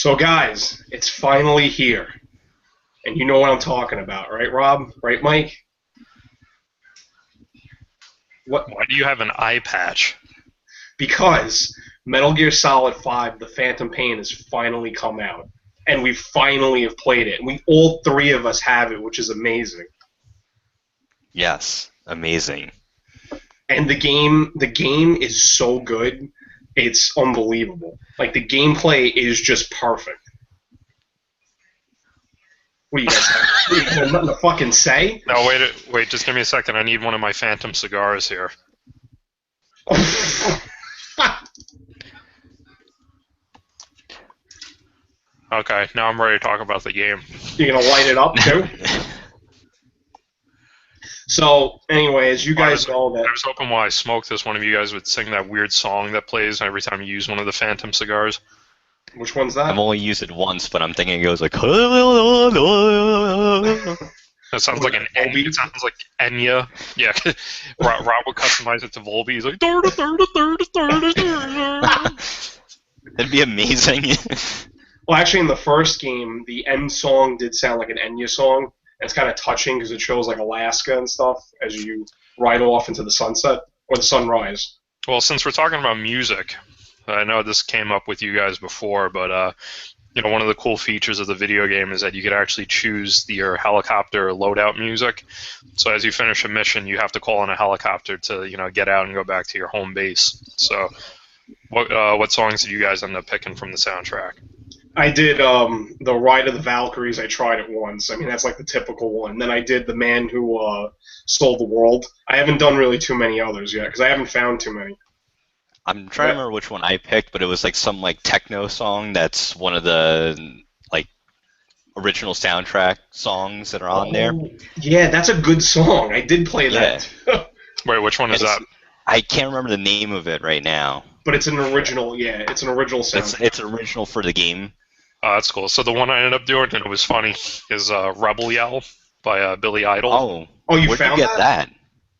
So, guys, it's finally here. And you know what I'm talking about, right, Rob? Right, Mike? What? Why do you have an eye patch? Because Metal Gear Solid 5, The Phantom Pain, has finally come out. And we finally have played it. And all three of us have it, which is amazing. Yes, amazing. And the game is so good, it's unbelievable. Like, the gameplay is just perfect. What do you guys have? You got nothing to fucking say? No, wait, just give me a second. I need one of my Phantom cigars here. Okay, now I'm ready to talk about the game. You're gonna light it up too? So, anyway, as you guys know that... I was hoping while I smoked this, one of you guys would sing that weird song that plays every time you use one of the Phantom cigars. Which one's that? I've only used it once, but I'm thinking it goes like... That sounds like an Enya. It sounds like Enya. Yeah, Rob would customize it to Volby. He's like... That'd be amazing. Well, actually, in the first game, the end song did sound like an Enya song. And it's kind of touching because it shows like Alaska and stuff as you ride off into the sunset or the sunrise. Well, since we're talking about music, I know this came up with you guys before, but one of the cool features of the video game is that you could actually choose your helicopter loadout music. So as you finish a mission, you have to call in a helicopter to get out and go back to your home base. So what songs did you guys end up picking from the soundtrack? I did the Ride of the Valkyries. I tried it once. I mean, that's like the typical one. Then I did The Man Who Stole the World. I haven't done really too many others yet because I haven't found too many. I'm trying to remember which one I picked, but it was like some like techno song that's one of the like original soundtrack songs that are on there. Yeah, that's a good song. I did play that. Wait, which one is that? I can't remember the name of it right now. But it's an original, it's an original soundtrack. It's original for the game. That's cool. So the one I ended up doing, and it was funny, is Rebel Yell by Billy Idol. Oh, you where'd found you get that?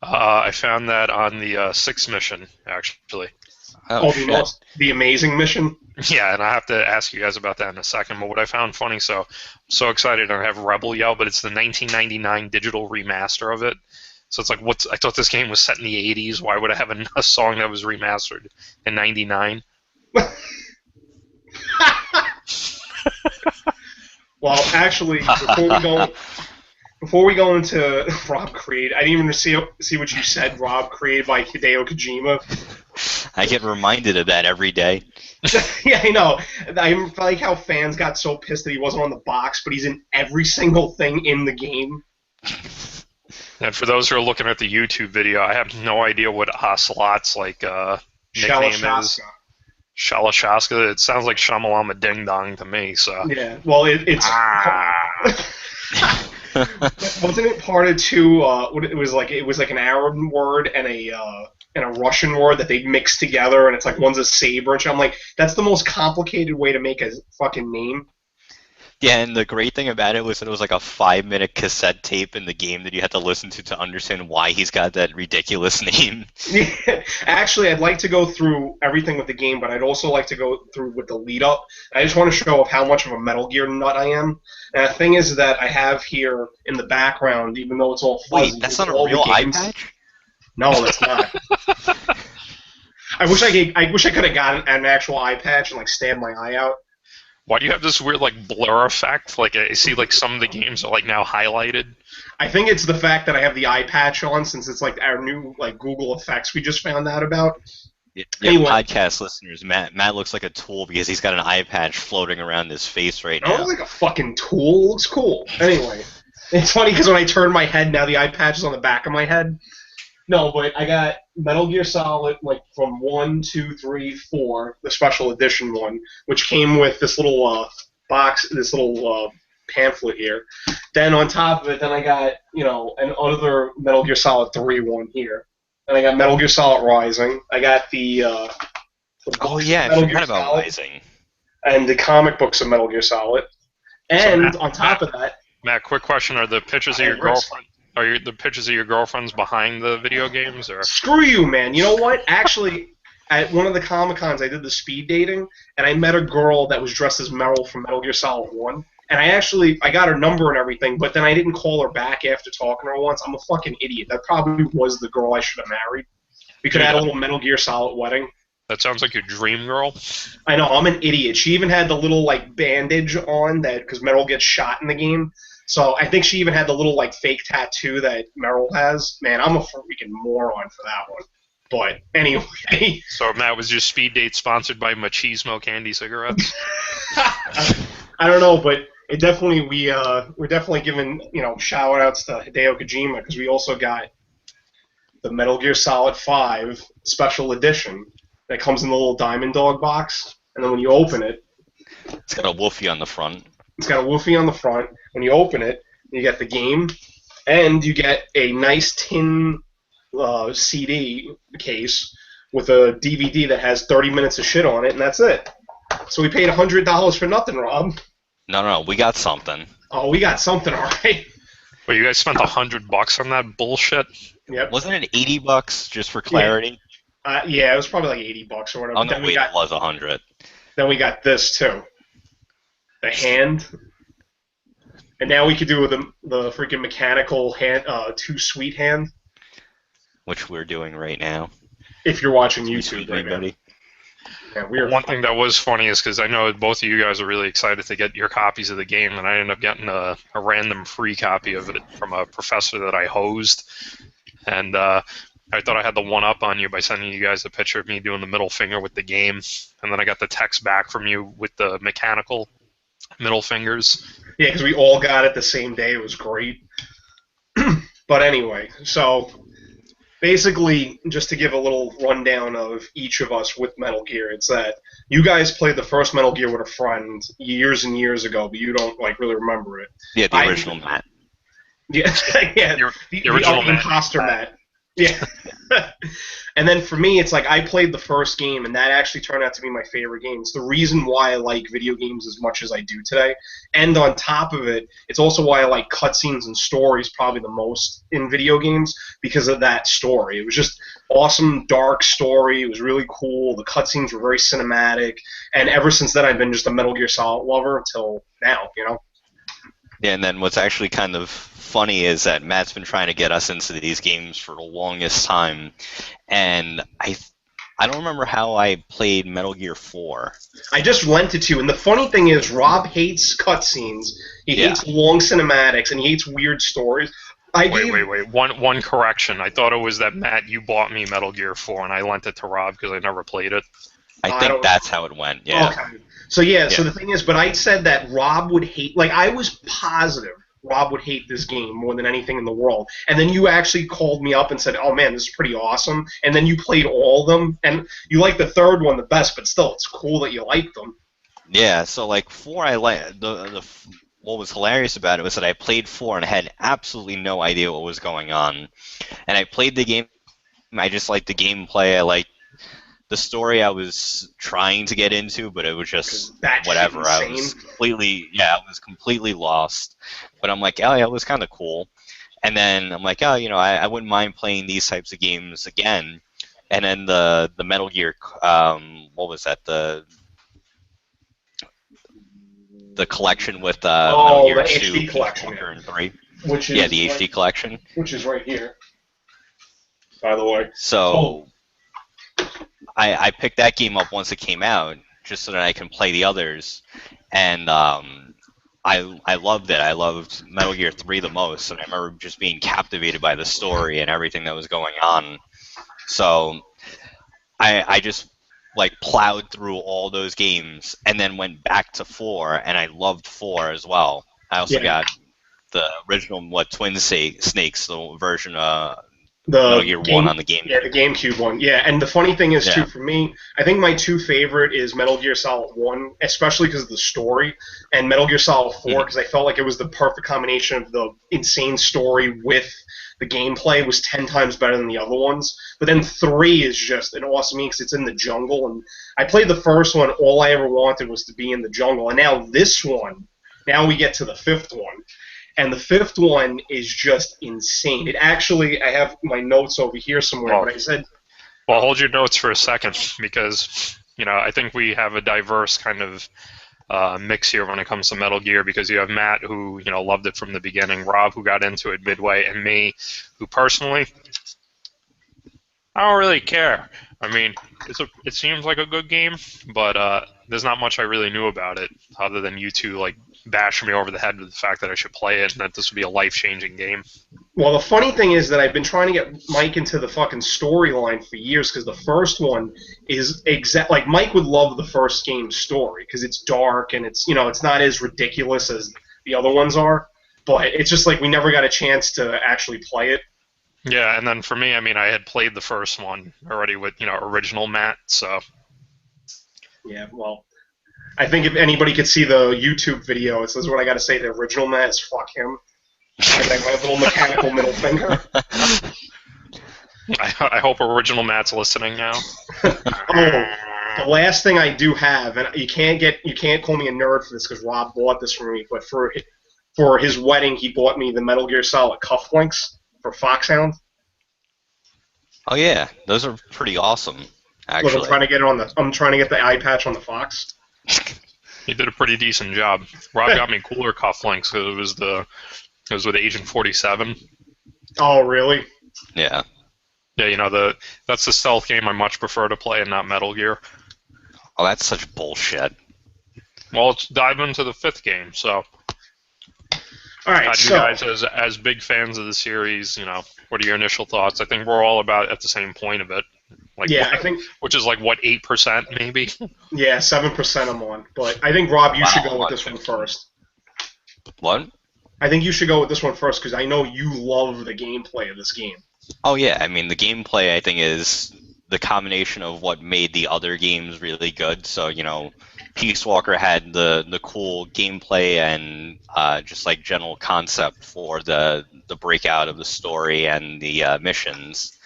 I found that on the sixth mission, actually. Oh, shit. The amazing mission? Yeah, and I have to ask you guys about that in a second. But what I found funny, so excited to have Rebel Yell, but it's the 1999 digital remaster of it. So it's like, I thought this game was set in the 80s. Why would I have a song that was remastered in 99? Well, actually, before we go into Rob created, I didn't even see what you said. Rob created by Hideo Kojima. I get reminded of that every day. Yeah, I know. I like how fans got so pissed that he wasn't on the box, but he's in every single thing in the game. And for those who are looking at the YouTube video, I have no idea what Ocelot's nickname is. Shalashaska. It sounds like Shamalama Ding Dong to me. So yeah, well, it's wasn't it part of two? It was like an Arab word and a Russian word that they mixed together, and it's like one's a saber and shit. I'm like, that's the most complicated way to make a fucking name. Yeah, and the great thing about it was that it was like a 5-minute cassette tape in the game that you had to listen to understand why he's got that ridiculous name. Yeah, actually, I'd like to go through everything with the game, but I'd also like to go through with the lead-up. I just want to show off how much of a Metal Gear nut I am. And the thing is that I have here in the background, even though it's all fuzzy... Wait, that's not a real eye patch? No, that's not. I wish I could have gotten an actual eye patch and stabbed my eye out. Why do you have this weird blur effect? I see some of the games are now highlighted. I think it's the fact that I have the eye patch on, since it's our new Google effects we just found out about. Yeah, anyway. Podcast listeners, Matt looks like a tool because he's got an eye patch floating around his face right now. I don't look like a fucking tool. It looks cool. Anyway, it's funny because when I turn my head now, the eye patch is on the back of my head. No, but I got Metal Gear Solid from 1, 2, 3, 4, the special edition one, which came with this little box, this little pamphlet here. Then on top of it, then I got another Metal Gear Solid 3 one here. And I got Metal Gear Solid Rising. I got the oh yeah, I forgot about Rising. And the comic books of Metal Gear Solid. And so on top of that, Matt, quick question: are the pictures of your girlfriend? Are the pictures of your girlfriends behind the video games, or? Screw you, man. You know what? Actually, at one of the Comic Cons, I did the speed dating, and I met a girl that was dressed as Meryl from Metal Gear Solid 1. And I got her number and everything, but then I didn't call her back after talking to her once. I'm a fucking idiot. That probably was the girl I should have married. We could have had a little Metal Gear Solid wedding. That sounds like your dream girl. I know, I'm an idiot. She even had the little, like, bandage on that, because Meryl gets shot in the game. So I think she even had the little, like, fake tattoo that Meryl has. Man, I'm a freaking moron for that one. But anyway. So, Matt, was your speed date sponsored by Machismo Candy Cigarettes? I don't know, but it definitely we're definitely giving shout outs to Hideo Kojima, because we also got the Metal Gear Solid 5 Special Edition that comes in the little Diamond Dog box, and then when you open it, it's got a woofie on the front. It's got a woofie on the front. When you open it, you get the game, and you get a nice tin CD case with a DVD that has 30 minutes of shit on it, and that's it. So we paid $100 for nothing, Rob. No, we got something. Oh, we got something, all right. Well, you guys spent $100 on that bullshit? Yep. Wasn't it $80 just for clarity? Yeah, it was probably like $80 or whatever. Oh no, wait, it was $100. Then we got this too. The hand. And now we could do the freaking mechanical hand, too sweet hand. Which we're doing right now. If you're watching YouTube, right now. Yeah, One thing that was funny is because I know both of you guys are really excited to get your copies of the game, and I ended up getting a random free copy of it from a professor that I hosed. And I thought I had the one-up on you by sending you guys a picture of me doing the middle finger with the game, and then I got the text back from you with the mechanical middle fingers. Yeah, because we all got it the same day. It was great. But anyway, so basically, just to give a little rundown of each of us with Metal Gear, it's that you guys played the first Metal Gear with a friend years and years ago, but you don't really remember it. Yeah, the original Matt. Yeah, yeah, the original imposter Matt. Yeah. And then for me, it's like I played the first game, and that actually turned out to be my favorite game. It's the reason why I like video games as much as I do today. And on top of it, it's also why I like cutscenes and stories probably the most in video games, because of that story. It was just awesome, dark story. It was really cool. The cutscenes were very cinematic. And ever since then, I've been just a Metal Gear Solid lover until now, Yeah, and then what's actually kind of funny is that Matt's been trying to get us into these games for the longest time, and I don't remember how I played Metal Gear 4. I just lent it to you, and the funny thing is Rob hates cutscenes, he hates long cinematics, and he hates weird stories. Wait. One correction. I thought it was that, Matt, you bought me Metal Gear 4, and I lent it to Rob because I never played it. I think that's how it went, yeah. Okay. So so the thing is, but I said that Rob would hate, I was positive Rob would hate this game more than anything in the world. And then you actually called me up and said, oh man, this is pretty awesome. And then you played all of them, and you liked the third one the best, but still, it's cool that you liked them. Yeah, so 4 I liked. What was hilarious about it was that I played 4 and had absolutely no idea what was going on. And I played the game, I just liked the gameplay, I liked the story I was trying to get into, but it was just whatever. I was completely lost. But I'm like, oh, yeah, it was kind of cool. And then I'm like, oh, I wouldn't mind playing these types of games again. And then the Metal Gear, what was that? The collection with Metal Gear 2, HD collection, and 3. Which is the HD collection. Which is right here, by the way. So I picked that game up once it came out, just so that I can play the others, and I loved it. I loved Metal Gear 3 the most, and I remember just being captivated by the story and everything that was going on. So I just plowed through all those games, and then went back to 4, and I loved 4 as well. I also got the original Twin Snakes, the version Metal Gear 1 on the GameCube. Yeah, the GameCube one. Yeah, and the funny thing is, too, for me, I think my two favorite is Metal Gear Solid 1, especially because of the story, and Metal Gear Solid 4, because I felt like it was the perfect combination of the insane story with the gameplay. It was 10 times better than the other ones. But then 3 is just an awesome game because it's in the jungle, and I played the first one, all I ever wanted was to be in the jungle, and now this one, now we get to the 5th one. And the 5th one is just insane. It actually, I have my notes over here somewhere, but I said Well, hold your notes for a second because, I think we have a diverse kind of mix here when it comes to Metal Gear because you have Matt who, loved it from the beginning, Rob who got into it midway, and me who personally, I don't really care. I mean, it seems like a good game, but there's not much I really knew about it other than you two like bashing me over the head with the fact that I should play it and that this would be a life-changing game. Well, the funny thing is that I've been trying to get Mike into the fucking storyline for years because the first one is like Mike would love the first game's story because it's dark and it's it's not as ridiculous as the other ones are, but it's just like we never got a chance to actually play it. Yeah, and then for me, I mean, I had played the first one already with original Matt, so. Yeah, well, I think if anybody could see the YouTube video, it says what I got to say. The original Matt is fuck him. And then my little mechanical middle finger. I hope original Matt's listening now. Oh, the last thing I do have, and you can't call me a nerd for this because Rob bought this for me, but for his wedding, he bought me the Metal Gear Solid cufflinks for Foxhound. Oh yeah, those are pretty awesome. Actually, Look, I'm trying to get the eye patch on the Fox. You did a pretty decent job. Rob got me cooler cufflinks because it was with Agent 47. Oh really? Yeah. Yeah, that's the stealth game I much prefer to play and not Metal Gear. Oh, that's such bullshit. Well, let's dive into the 5th game, so. All right, you guys, as big fans of the series, what are your initial thoughts? I think we're all about at the same point of it. I think. Which is like, what, 8% maybe? Yeah, 7% I'm on. But I think, Rob, you should go with this one first. What? I think you should go with this one first because I know you love the gameplay of this game. Oh yeah, I mean the gameplay I think is the combination of what made the other games really good. So Peace Walker had the cool gameplay and just like general concept for the breakout of the story and the missions,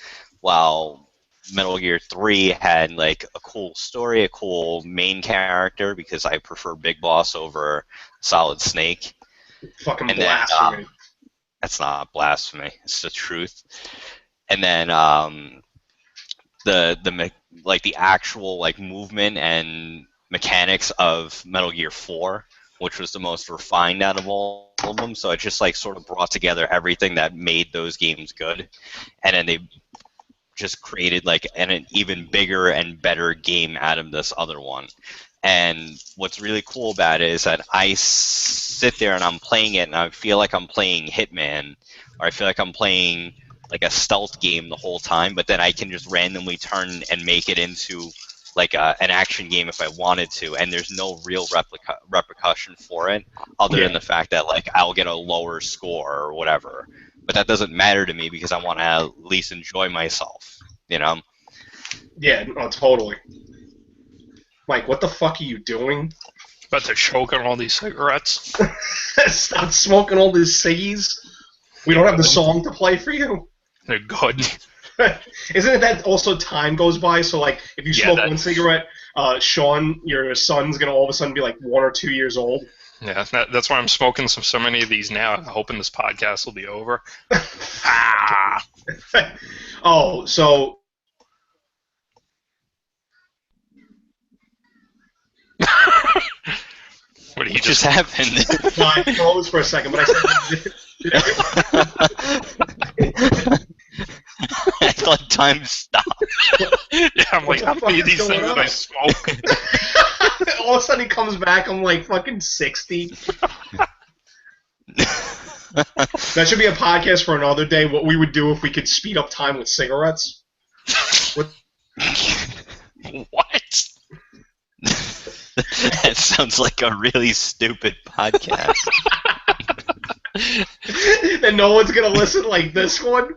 while Metal Gear 3 had like a cool story, a cool main character because I prefer Big Boss over Solid Snake. Fucking blasphemy. That's not blasphemy. It's the truth. And then the actual like movement and mechanics of Metal Gear 4, which was the most refined out of all of them. So it just like sort of brought together everything that made those games good, and then they just created like an even bigger and better game out of this other one. And what's really cool about it is that I sit there and I'm playing it and I feel like I'm playing Hitman, or I feel like I'm playing like a stealth game the whole time, but then I can just randomly turn and make it into like an action game if I wanted to, and there's no real repercussion for it other than the fact that like I'll get a lower score or whatever. But that doesn't matter to me because I want to at least enjoy myself, Yeah, no, totally. Mike, what the fuck are you doing? About to choke on all these cigarettes. Stop smoking all these ciggies. We don't have the song to play for you. They're good. Isn't it that also time goes by? So, like, if you smoke one cigarette, Sean, your son's going to all of a sudden be like 1 or 2 years old. Yeah, that's why I'm smoking so many of these now. I'm hoping this podcast will be over. Oh, so... What did he just happened? No, I froze for a second, but I said... I thought time stopped. Yeah, I'm like, how many of these things did I smoke? All of a sudden he comes back, I'm like fucking 60. That should be a podcast for another day, what we would do if we could speed up time with cigarettes. What? That sounds like a really stupid podcast. Then no one's gonna listen like this one.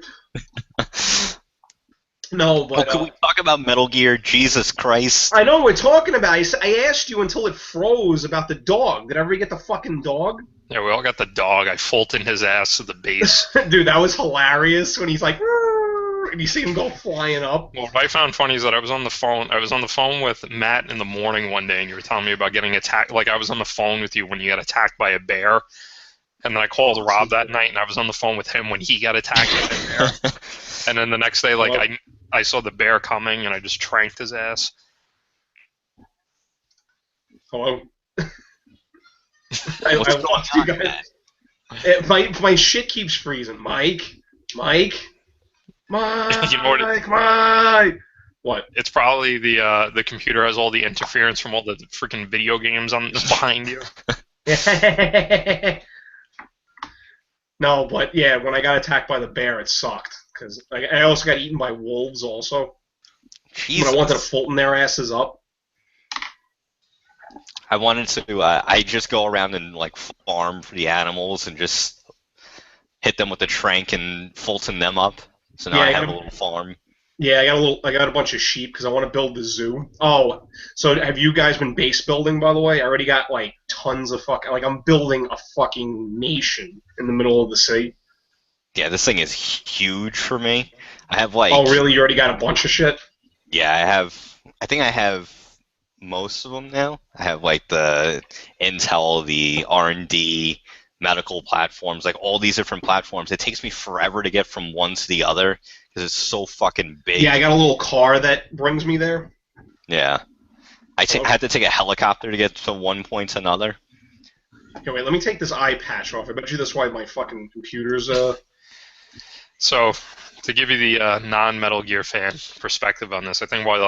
No, but can we talk about Metal Gear? Jesus Christ! I know we're talking about. I asked you until it froze about the dog. Did I ever get the fucking dog? Yeah, we all got the dog. I Fulton his ass to the base. Dude, that was hilarious when he's like, and you see him go flying up. Well, what I found funny is that I was on the phone with Matt in the morning one day, and you were telling me about getting attacked. Like, I was on the phone with you when you got attacked by a bear. And then I called Rob that night, and I was on the phone with him when he got attacked by a bear. And then the next day, like, Well- I saw the bear coming, and I just tranked his ass. Hello. What's I going lost you on, guys. Matt? My shit keeps freezing. Mike. Mike. You know what it- Mike. What? It's probably the computer has all the interference from all the freaking video games on behind you. No, but yeah, when I got attacked by the bear, it sucked because I also got eaten by wolves. Also, Jesus. when I wanted to Fulton their asses up. I wanted to. I just go around and like farm for the animals and just hit them with the trank and Fulton them up. So now Yeah, I I have a gotta- little farm. Yeah, I got a bunch of sheep because I want to build the zoo. Oh, so have you guys been base building, by the way? I already got like tons of I'm building a fucking nation in the middle of the sea. Yeah, this thing is huge for me. I have like. Oh, really? You already got a bunch of shit? Yeah, I have. I think I have most of them now. I have like the Intel, the R&D, medical platforms, like all these different platforms. It takes me forever to get from one to the other because it's so fucking big. Yeah, I got a little car that brings me there. Yeah. Had to take a helicopter to get from one point to another. Okay, wait, let me take this eye patch off. I bet you that's why my fucking computer's So, to give you the non-Metal Gear fan perspective on this, I think what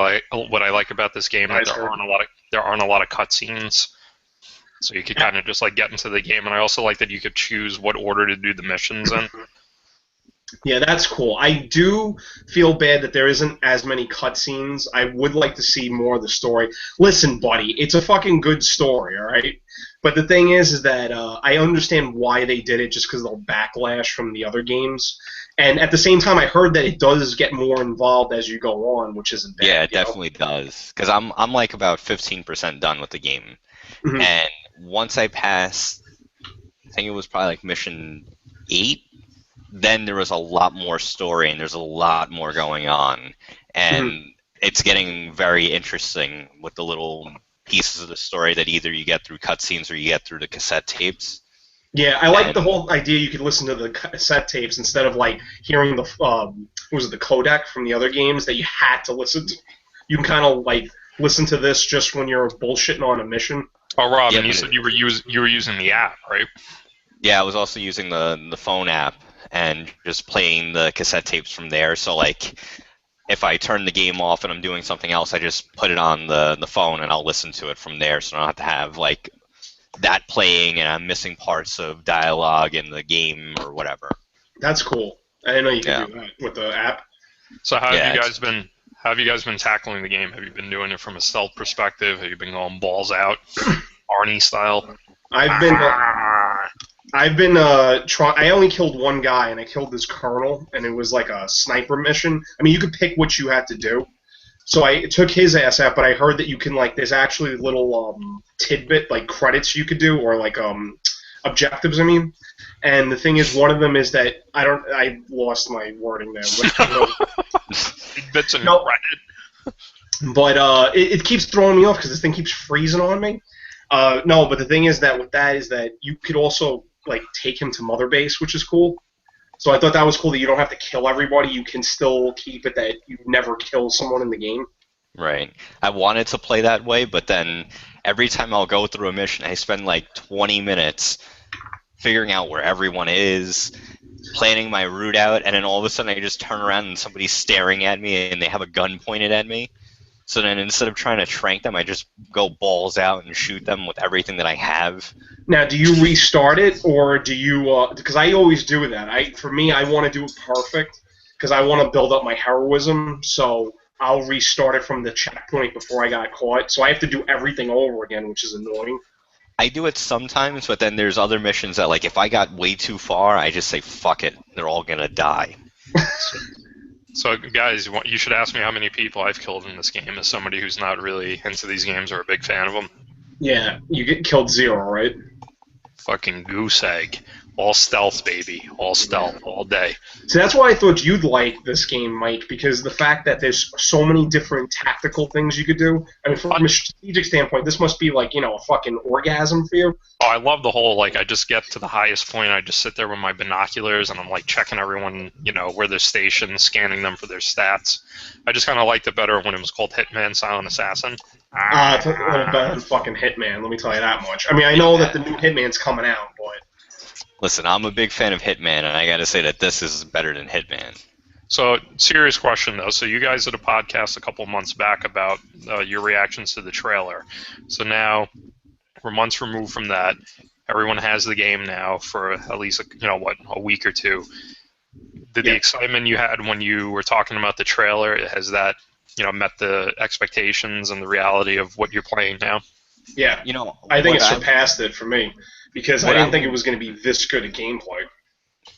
I like about this game is Nice, there aren't a lot of cutscenes, so you could kind of just like get into the game. And I also like that you could choose what order to do the missions in. Yeah, that's cool. I do feel bad that there isn't as many cutscenes. I would like to see more of the story. Listen, buddy, it's a fucking good story, all right? But the thing is that I understand why they did it just because of the backlash from the other games. And at the same time, I heard that it does get more involved as you go on, which isn't bad. Yeah, it definitely does. Because I'm like about 15% done with the game. Mhm. And once I passed, I think it was probably like mission 8, then there was a lot more story and there's a lot more going on. And it's getting very interesting with the little pieces of the story that either you get through cutscenes or you get through the cassette tapes. Yeah, I like the whole idea you could listen to the cassette tapes instead of like hearing the the codec from the other games that you had to listen to. You can kind of like listen to this just when you're bullshitting on a mission. Oh, Rob, Yeah, and you but said you were using the app, right? Yeah, I was also using the phone app and just playing the cassette tapes from there. So like, if I turn the game off and I'm doing something else, I just put it on the phone and I'll listen to it from there. So I don't have to have like that playing and I'm missing parts of dialogue in the game or whatever. That's cool. I didn't know you could do that with the app. So how Yeah, have you guys been tackling the game? Have you been doing it from a stealth perspective? Have you been going balls out, Arnie style? I've been I only killed one guy, and I killed this colonel, and it was like a sniper mission. I mean, you could pick what you had to do. So I took his ass out, but I heard that you can like there's actually little tidbit like credits you could do or like objectives. I mean, and the thing is, one of them is that I lost my wording there. Bits and No. credit. But it keeps throwing me off because this thing keeps freezing on me. No, but the thing is that with that is that you could also like take him to Mother Base, which is cool. So I thought that was cool that you don't have to kill everybody. You can still keep it that you never kill someone in the game. Right. I wanted to play that way, but then every time I'll go through a mission, I spend like 20 minutes figuring out where everyone is, planning my route out, and then all of a sudden I just turn around and somebody's staring at me and they have a gun pointed at me. So then instead of trying to trank them, I just go balls out and shoot them with everything that I have. Now, do you restart it, or do you? Because I always do that. For me, I want to do it perfect because I want to build up my heroism. So I'll restart it from the checkpoint before I got caught. So I have to do everything over again, which is annoying. I do it sometimes, but then there's other missions that, like, if I got way too far, I just say, fuck it, they're all gonna die. So, guys, you should ask me how many people I've killed in this game as somebody who's not really into these games or a big fan of them. Yeah, you get killed 0, right? Fucking goose egg. All stealth, baby. All stealth, all day. So that's why I thought you'd like this game, Mike, because the fact that there's so many different tactical things you could do. I mean, from a strategic standpoint, this must be like, a fucking orgasm for you. Oh, I love the whole, like, I just get to the highest point, I just sit there with my binoculars, and I'm, like, checking everyone, where they're stationed, scanning them for their stats. I just kind of liked it better when it was called Hitman Silent Assassin. It's a little better than fucking Hitman, let me tell you that much. I mean, I know that the new Hitman's coming out, but... Listen, I'm a big fan of Hitman, and I gotta say that this is better than Hitman. So, serious question, though. So you guys did a podcast a couple months back about your reactions to the trailer. So now, we're months removed from that. Everyone has the game now for at least, a week or two. Did the excitement you had when you were talking about the trailer, has that, met the expectations and the reality of what you're playing now? Yeah. I think it surpassed it for me. Because I didn't think it was going to be this good a gameplay.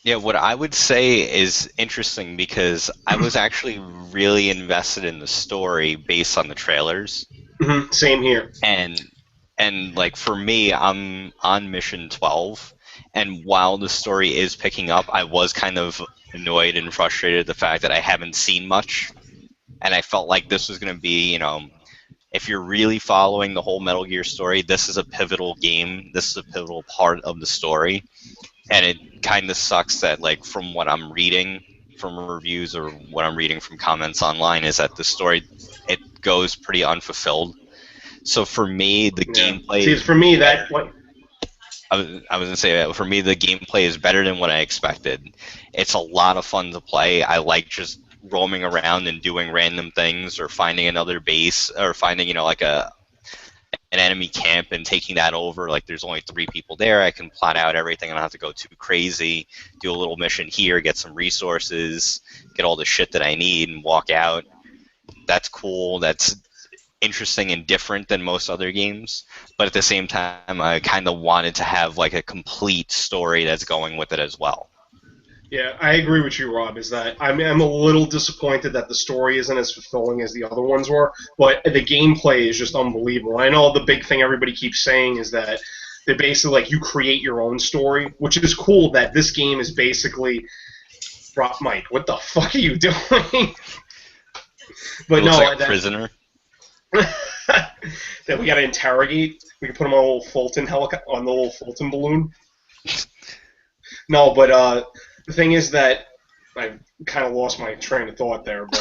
Yeah, what I would say is interesting because I was actually really invested in the story based on the trailers. Mm-hmm. Same here. And like for me, I'm on mission 12, and while the story is picking up, I was kind of annoyed and frustrated at the fact that I haven't seen much, and I felt like this was going to be, if you're really following the whole Metal Gear story, this is a pivotal game. This is a pivotal part of the story. And it kind of sucks that, like, from what I'm reading from reviews or what I'm reading from comments online is that the story, it goes pretty unfulfilled. So for me, the gameplay... See, for me, that... I was going to say that for me, the gameplay is better than what I expected. It's a lot of fun to play. I like just roaming around and doing random things or finding another base or finding, like an enemy camp and taking that over. Like there's only 3 people there. I can plot out everything. I don't have to go too crazy. Do a little mission here, get some resources, get all the shit that I need and walk out. That's cool. That's interesting and different than most other games. But at the same time, I kind of wanted to have like a complete story that's going with it as well. Yeah, I agree with you, Rob, is that I'm a little disappointed that the story isn't as fulfilling as the other ones were, but the gameplay is just unbelievable. I know the big thing everybody keeps saying is that they're basically like you create your own story, which is cool that this game is basically... Mike, what the fuck are you doing? But looks like a prisoner. That we gotta interrogate. We can put him on a little Fulton on the little Fulton balloon. No, but the thing is that I kind of lost my train of thought there, but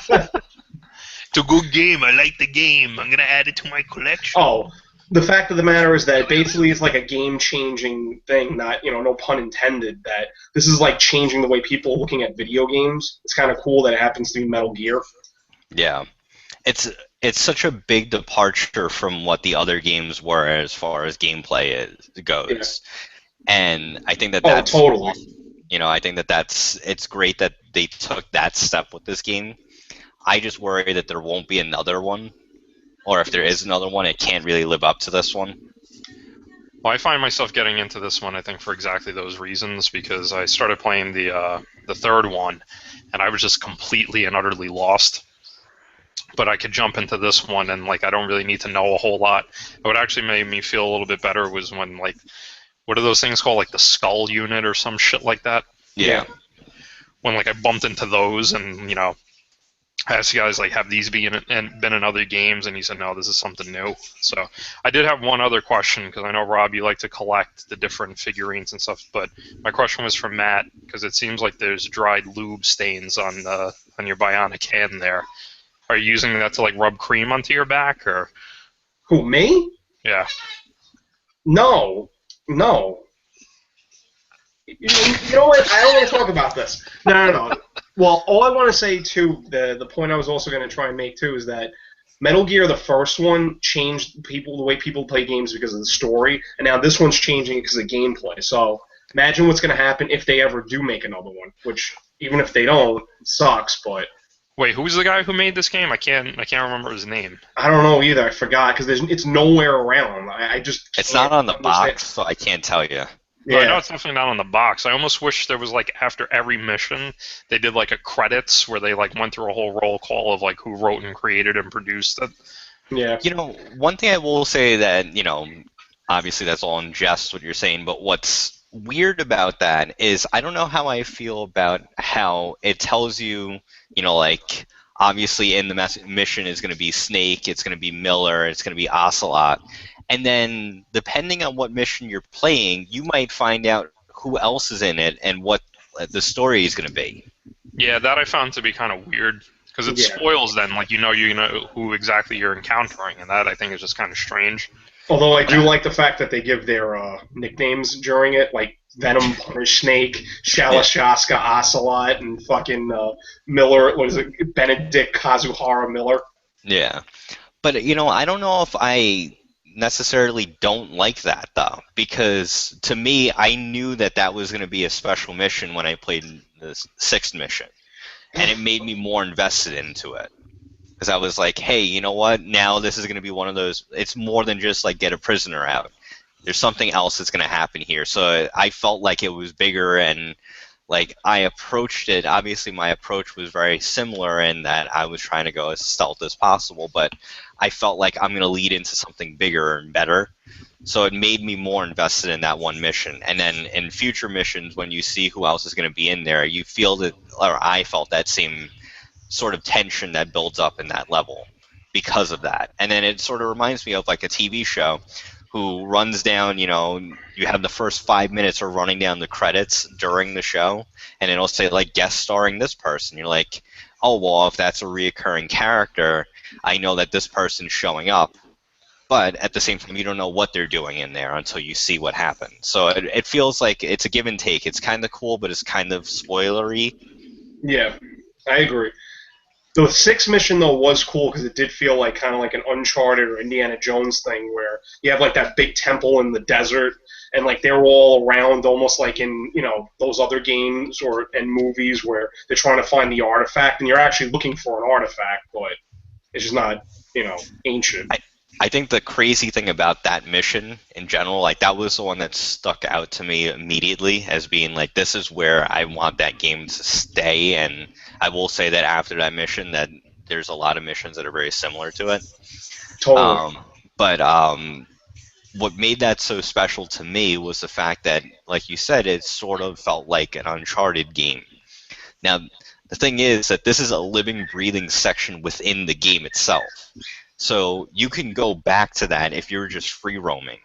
it's a good game. I like the game. I'm gonna add it to my collection. Oh, the fact of the matter is that basically it's like a game-changing thing. Not, no pun intended. That this is like changing the way people are looking at video games. It's kind of cool that it happens to be Metal Gear. Yeah, it's such a big departure from what the other games were as far as gameplay goes, and I think that's totally. I think it's great that they took that step with this game. I just worry that there won't be another one, or if there is another one, it can't really live up to this one. Well, I find myself getting into this one, I think, for exactly those reasons, because I started playing the third one, and I was just completely and utterly lost. But I could jump into this one, and I don't really need to know a whole lot. What actually made me feel a little bit better was when what are those things called, the Skull Unit or some shit like that? Yeah. When I bumped into those, and I asked you guys have these been in other games, and he said no, this is something new. So I did have one other question, because I know, Rob, you like to collect the different figurines and stuff, but my question was for Matt, because it seems like there's dried lube stains on your bionic hand there. Are you using that to rub cream onto your back, or? Who, me? Yeah. No. You know what? I don't want to talk about this. No. Well, all I want to say, too, the point I was also going to try and make, too, is that Metal Gear, the first one, changed the way people play games because of the story, and now this one's changing because of gameplay. So imagine what's going to happen if they ever do make another one, which, even if they don't, it sucks, but... Wait, who's the guy who made this game? I can't remember his name. I don't know either. I forgot because it's nowhere around. I just can't. It's not on the box, so I can't tell you. Yeah. I know it's definitely not on the box. I almost wish there was after every mission they did a credits where they went through a whole roll call of who wrote and created and produced it. Yeah. One thing I will say that obviously that's all in jest what you're saying, but what's weird about that is I don't know how I feel about how it tells you, like obviously in the mission is going to be Snake, it's going to be Miller, it's going to be Ocelot, and then depending on what mission you're playing, you might find out who else is in it and what the story is going to be. Yeah, that I found to be kind of weird because it Yeah. spoils then, like you know who exactly you're encountering, and that I think is just kind of strange. Although I do like the fact that they give their nicknames during it, like Venom, Punish Snake, Shalashaska, Ocelot, and fucking Miller. What is it? Benedict Kazuhara Miller. Yeah. But, I don't know if I necessarily don't like that, though, because to me, I knew that that was going to be a special mission when I played the sixth mission, and it made me more invested into it. Because I was like, hey, you know what? Now this is going to be one of those, it's more than just like get a prisoner out. There's something else that's going to happen here. So I felt like it was bigger, and like I approached it. Obviously, my approach was very similar in that I was trying to go as stealth as possible, but I felt like I'm going to lead into something bigger and better. So it made me more invested in that one mission. And then in future missions, when you see who else is going to be in there, you feel that, or I felt that same sort of tension that builds up in that level because of that. And then it sort of reminds me of like a TV show who runs down, you have the first 5 minutes are running down the credits during the show, and it'll say like guest starring this person. You're like, oh, well, if that's a reoccurring character, I know that this person's showing up. But at the same time, you don't know what they're doing in there until you see what happens. So it feels like it's a give and take. It's kind of cool, but it's kind of spoilery. Yeah, I agree. The sixth mission though was cool because it did feel like kind of like an Uncharted or Indiana Jones thing where you have like that big temple in the desert and like they're all around almost like in those other games and movies where they're trying to find the artifact and you're actually looking for an artifact but it's just not ancient. I think the crazy thing about that mission in general, like that was the one that stuck out to me immediately as being like, this is where I want that game to stay. And I will say that after that mission, that there's a lot of missions that are very similar to it. Totally. But what made that so special to me was the fact that, like you said, it sort of felt like an Uncharted game. Now, the thing is that this is a living, breathing section within the game itself. So you can go back to that if you're just free roaming.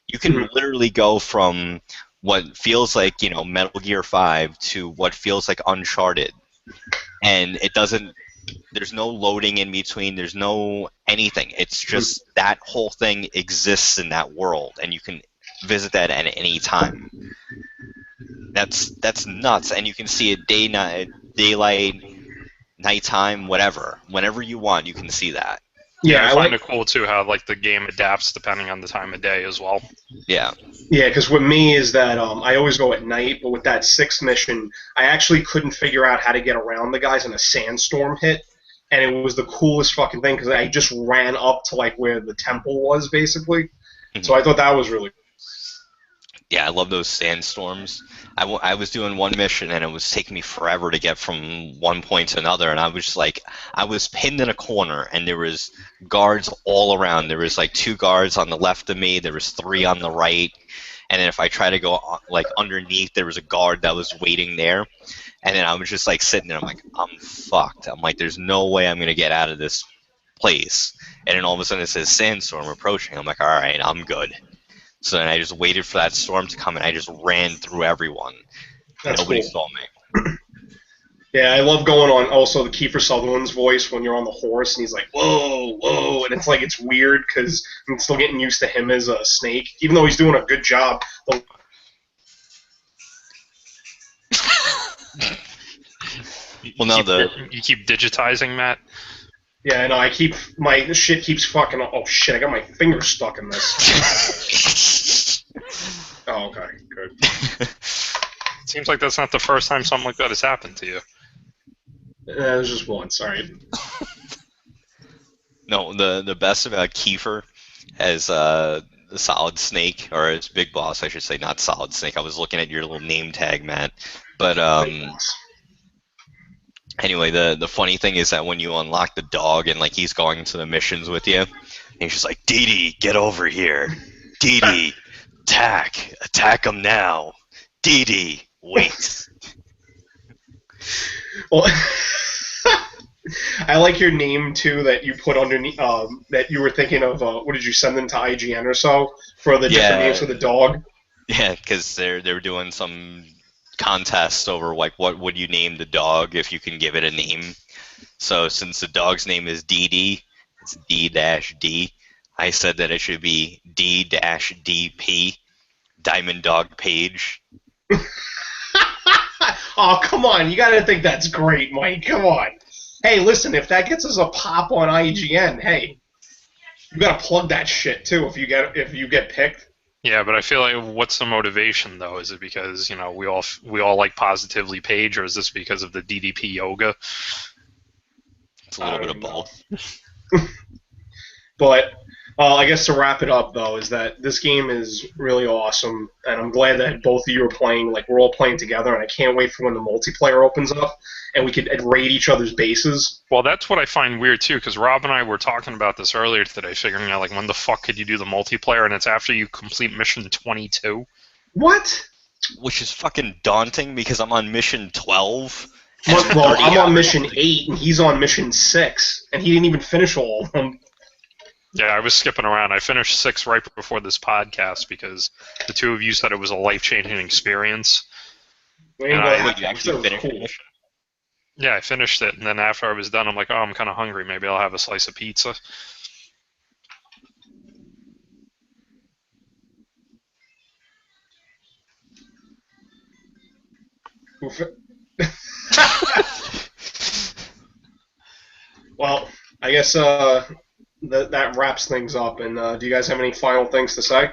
You can literally go from what feels like, Metal Gear 5 to what feels like Uncharted. And it doesn't, there's no loading in between, there's no anything. It's just that whole thing exists in that world, and you can visit that at any time. That's nuts, and you can see it daylight, nighttime, whatever. Whenever you want, you can see that. Yeah, I find it cool too how like the game adapts depending on the time of day as well. Yeah. Yeah, because with me is that I always go at night, but with that sixth mission, I actually couldn't figure out how to get around the guys, and a sandstorm hit, and it was the coolest fucking thing because I just ran up to like where the temple was basically. Mm-hmm. So I thought that was really cool. Yeah, I love those sandstorms. I was doing one mission and it was taking me forever to get from one point to another, and I was just like, I was pinned in a corner and there was guards all around. There was like 2 guards on the left of me, there was 3 on the right, and then if I tried to go like underneath, there was a guard that was waiting there, and then I was just like sitting there, I'm like, I'm fucked. I'm like, there's no way I'm gonna get out of this place. And then all of a sudden it says sandstorm approaching. I'm like, all right, I'm good. So then I just waited for that storm to come, and I just ran through everyone. Nobody saw me. Yeah, I love going on also the Kiefer Sutherland's voice when you're on the horse, and he's like, whoa, whoa, and it's like it's weird because I'm still getting used to him as a Snake, even though he's doing a good job. You keep digitizing, Matt? Yeah, no, my shit keeps fucking up. Oh shit, I got my finger stuck in this. Oh, okay, good. Seems like that's not the first time something like that has happened to you. It was just once, alright. No, the best about Kiefer as the Solid Snake, or as Big Boss, I should say, not Solid Snake. I was looking at your little name tag, Matt. But anyway, the funny thing is that when you unlock the dog and like he's going to the missions with you, and he's just like, Dee Dee, get over here. Dee Dee, attack him now. DD, wait. Well, I like your name too that you put underneath. That you were thinking of. What did you send them to IGN or so for the different names for the dog? Yeah, because they were doing some contest over like what would you name the dog if you can give it a name. So since the dog's name is DD, it's D-D. I said that it should be D-DP, Diamond Dog Page. Oh, come on. You got to think that's great, Mike. Come on. Hey, listen, if that gets us a pop on IGN, hey, you got to plug that shit, too, if you get picked. Yeah, but I feel like what's the motivation, though? Is it because, we all like Positively Page, or is this because of the DDP yoga? It's a little bit of both. But I guess to wrap it up, though, is that this game is really awesome, and I'm glad that both of you are playing. Like, we're all playing together, and I can't wait for when the multiplayer opens up, and we could raid each other's bases. Well, that's what I find weird, too, because Rob and I were talking about this earlier today, figuring out, like, when the fuck could you do the multiplayer, and it's after you complete mission 22. What? Which is fucking daunting, because I'm on mission 12. Well, I'm on mission 8, and he's on mission 6, and he didn't even finish all of them. Yeah, I was skipping around. I finished 6 right before this podcast because the two of you said it was a life-changing experience. You actually finished the mission? Yeah, I finished it, and then after I was done, I'm like, oh, I'm kind of hungry. Maybe I'll have a slice of pizza. Well, I guess that wraps things up. And do you guys have any final things to say?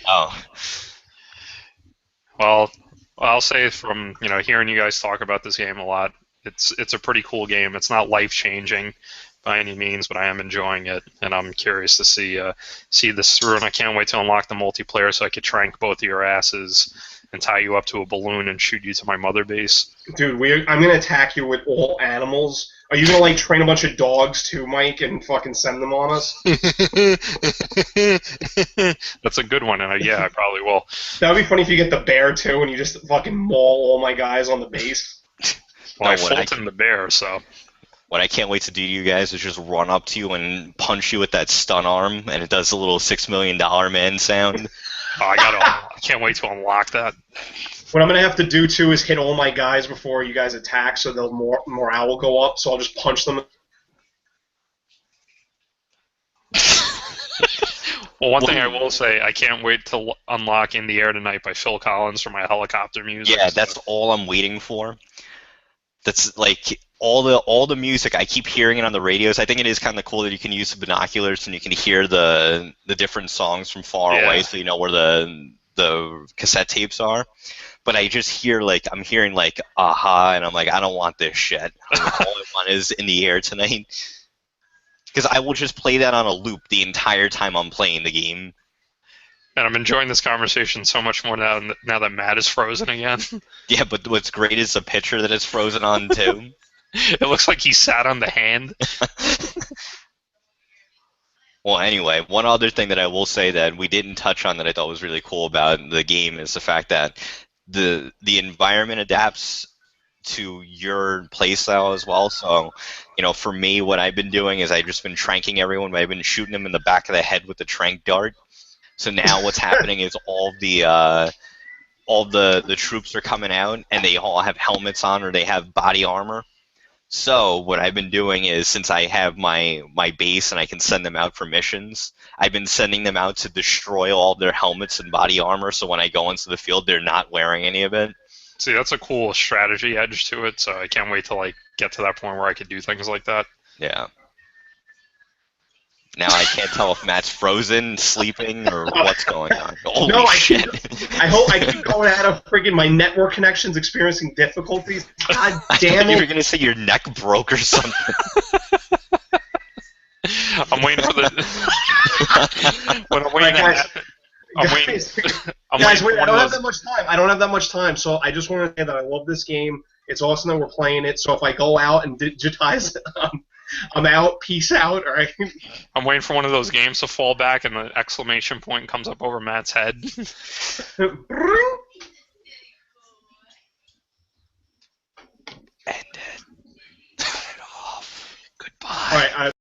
Oh. Well, I'll say from hearing you guys talk about this game a lot, it's a pretty cool game. It's not life-changing by any means, but I am enjoying it, and I'm curious to see this through. And I can't wait to unlock the multiplayer so I could trank both of your asses and tie you up to a balloon and shoot you to my mother base. Dude, I'm gonna attack you with all animals. Are you gonna like train a bunch of dogs too, Mike, and fucking send them on us? That's a good one, and yeah, I probably will. That would be funny if you get the bear too, and you just fucking maul all my guys on the base. Well, I Fulton the bear, so. What I can't wait to do to you guys is just run up to you and punch you with that stun arm, and it does the little $6 million man sound. Oh, I can't wait to unlock that. What I'm going to have to do, too, is hit all my guys before you guys attack, so their morale will go up, so I'll just punch them. Well, one thing I will say, I can't wait to unlock In the Air Tonight by Phil Collins for my helicopter music. Yeah, that's all I'm waiting for. That's like all the music. I keep hearing it on the radios. I think it is kind of cool that you can use the binoculars and you can hear the different songs from far away, so you know where the cassette tapes are. But I just hear I'm hearing Aha, and I'm like, I don't want this shit. All I want is In the Air Tonight, because I will just play that on a loop the entire time I'm playing the game. And I'm enjoying this conversation so much more now that Matt is frozen again. Yeah, but what's great is the picture that it's frozen on, too. It looks like he sat on the hand. Well, anyway, one other thing that I will say that we didn't touch on that I thought was really cool about the game is the fact that the environment adapts to your playstyle as well. So, for me, what I've been doing is I've just been tranking everyone, but I've been shooting them in the back of the head with the trank dart. So now what's happening is all the troops are coming out, and they all have helmets on or they have body armor. So what I've been doing is, since I have my base and I can send them out for missions, I've been sending them out to destroy all their helmets and body armor, so when I go into the field, they're not wearing any of it. See, that's a cool strategy edge to it, so I can't wait to get to that point where I could do things like that. Yeah. Now I can't tell if Matt's frozen, sleeping, or what's going on. Holy shit. I hope I keep going out of friggin' my network connections experiencing difficulties. God damn it. You were going to say your neck broke or something. I'm waiting for the... when I'm waiting Guys, wait, I don't have that much time. I don't have that much time, so I just want to say that I love this game. It's awesome that we're playing it, so if I go out and digitize I'm out. Peace out. All right. I'm waiting for one of those games to fall back and the exclamation point comes up over Matt's head. End it. Turn it off. Goodbye. All right.